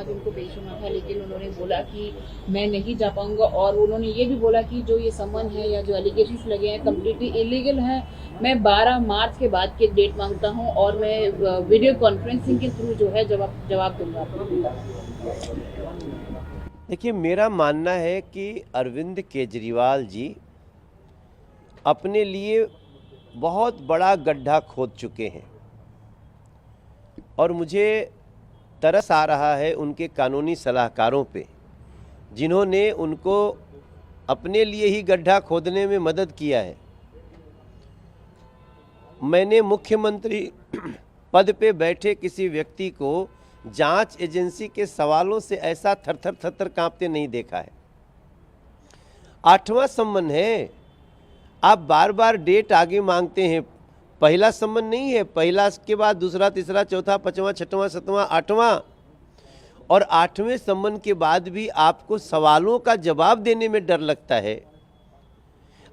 आज उनको पेश होना था, लेकिन उन्होंने बोला कि मैं नहीं जा पाऊंगा। और उन्होंने ये भी बोला कि जो ये समन है या जो एलिगेशंस लगे हैं कम्प्लीटली इलीगल है। मैं 12 मार्च के बाद की डेट मांगता हूँ और मैं वीडियो कॉन्फ्रेंसिंग के थ्रू जो है जवाब दूंगा। देखिए, मेरा मानना है कि अरविंद केजरीवाल जी अपने लिए बहुत बड़ा गड्ढा खोद चुके हैं और मुझे तरस आ रहा है उनके कानूनी सलाहकारों पे, जिन्होंने उनको अपने लिए ही गड्ढा खोदने में मदद किया है। मैंने मुख्यमंत्री पद पे बैठे किसी व्यक्ति को जांच एजेंसी के सवालों से ऐसा थरथर थरथर कांपते नहीं देखा है। 8वां सम्मन है, आप बार बार डेट आगे मांगते हैं। पहला सम्मन नहीं है, पहला के बाद दूसरा, तीसरा, चौथा, 5वां, 6वां, 7वां, 8वां, और 8वें सम्मन के बाद भी आपको सवालों का जवाब देने में डर लगता है।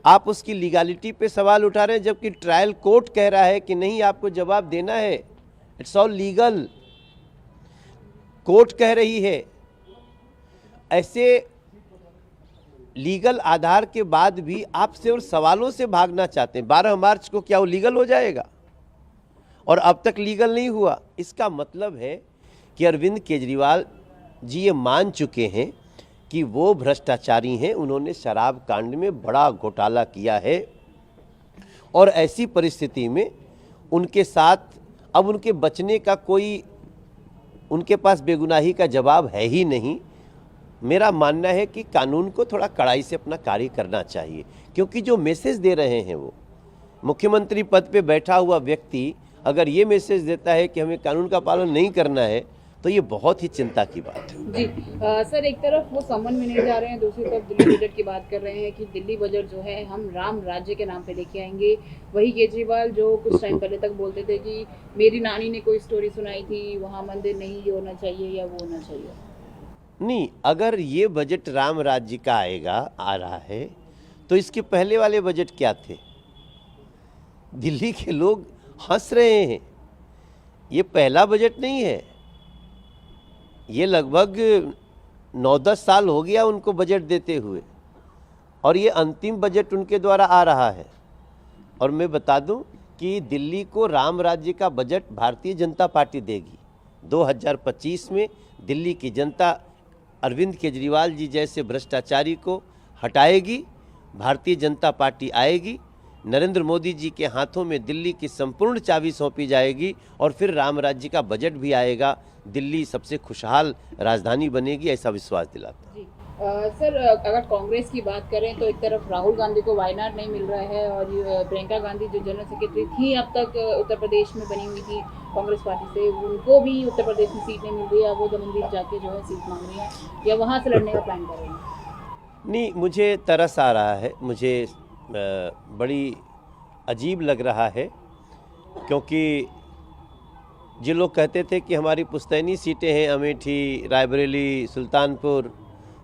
आप उसकी लीगैलिटी पे सवाल उठा रहे हैं, जबकि ट्रायल कोर्ट कह रहा है कि नहीं, आपको जवाब देना है, इट्स ऑल लीगल। कोर्ट कह रही है। ऐसे लीगल आधार के बाद भी आप सिर्फ सवालों से भागना चाहते हैं। 12 मार्च को क्या वो लीगल हो जाएगा? और अब तक लीगल नहीं हुआ। इसका मतलब है कि अरविंद केजरीवाल जी ये मान चुके हैं कि वो भ्रष्टाचारी हैं, उन्होंने शराब कांड में बड़ा घोटाला किया है और ऐसी परिस्थिति में उनके साथ अब उनके बचने का कोई, उनके पास बेगुनाही का जवाब है ही नहीं। मेरा मानना है कि कानून को थोड़ा कड़ाई से अपना कार्य करना चाहिए, क्योंकि जो मैसेज दे रहे हैं वो मुख्यमंत्री पद पे बैठा हुआ व्यक्ति अगर ये मैसेज देता है कि हमें कानून का पालन नहीं करना है, तो ये बहुत ही चिंता की बात है। जी सर, एक तरफ वो समन में नहीं जा रहे हैं, दूसरी तरफ दिल्ली बजट की बात कर रहे हैं कि दिल्ली बजट जो है हम राम राज्य के नाम पे लेके आएंगे। वही केजरीवाल जो कुछ टाइम पहले तक बोलते थे कि मेरी नानी ने कोई स्टोरी सुनाई थी, वहाँ मंदिर नहीं होना चाहिए या वो होना चाहिए। नहीं, अगर ये बजट राम राज्य का आ रहा है, तो इसके पहले वाले बजट क्या थे? दिल्ली के लोग हंस रहे हैं। ये पहला बजट नहीं है, ये लगभग 9-10 साल हो गया उनको बजट देते हुए, और ये अंतिम बजट उनके द्वारा आ रहा है। और मैं बता दूं कि दिल्ली को राम राज्य का बजट भारतीय जनता पार्टी देगी। 2025 में दिल्ली की जनता अरविंद केजरीवाल जी जैसे भ्रष्टाचारी को हटाएगी, भारतीय जनता पार्टी आएगी, नरेंद्र मोदी जी के हाथों में दिल्ली की संपूर्ण चाबी सौंपी जाएगी और फिर राम राज्य का बजट भी आएगा। दिल्ली सबसे खुशहाल राजधानी बनेगी, ऐसा विश्वास दिलाता है। सर, अगर कांग्रेस की बात करें तो एक तरफ राहुल गांधी को वायनाड नहीं मिल रहा है और प्रियंका गांधी जो जनरल सेक्रेटरी थी अब तक उत्तर प्रदेश में बनी हुई थी कांग्रेस पार्टी से, उनको भी उत्तर प्रदेश में सीट नहीं मिल रही है। वो दमनदीप जाके जो है सीट मांग रही है या वहाँ से लड़ने का प्लान कर रही है। नहीं, मुझे तरस आ रहा है, मुझे बड़ी अजीब लग रहा है, क्योंकि जो लोग कहते थे कि हमारी पुश्तैनी सीटें हैं अमेठी, रायबरेली, सुल्तानपुर,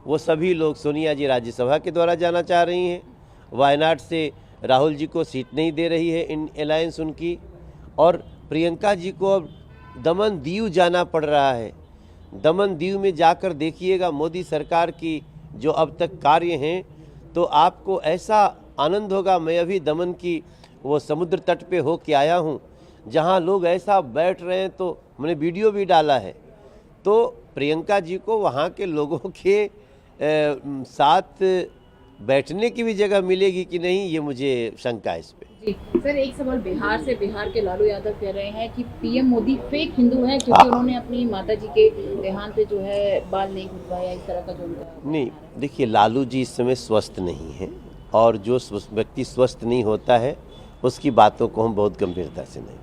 वो सभी लोग सोनिया जी राज्यसभा के द्वारा जाना चाह रही हैं। वायनाड से राहुल जी को सीट नहीं दे रही है इन अलायंस उनकी, और प्रियंका जी को अब दमन दीव जाना पड़ रहा है। दमन दीव में जाकर देखिएगा मोदी सरकार की जो अब तक कार्य हैं, तो आपको ऐसा आनंद होगा। मैं अभी दमन की वो समुद्र तट पे हो के आया हूँ, जहाँ लोग ऐसा बैठ रहे हैं, तो मैंने वीडियो भी डाला है। तो प्रियंका जी को वहाँ के लोगों के साथ बैठने की भी जगह मिलेगी कि नहीं, ये मुझे शंका है इस पे। जी सर, एक सवाल बिहार से। बिहार के लालू यादव कह रहे हैं कि पीएम मोदी फेक हिंदू है क्योंकि उन्होंने अपनी माता जी के देहांत पे जो है बाल नहीं गुड़वाया, इस तरह का जो उनका। नहीं, देखिए, लालू जी इस समय स्वस्थ नहीं है, और जो व्यक्ति स्वस्थ नहीं होता है उसकी बातों को हम बहुत गंभीरता से नहीं लेते।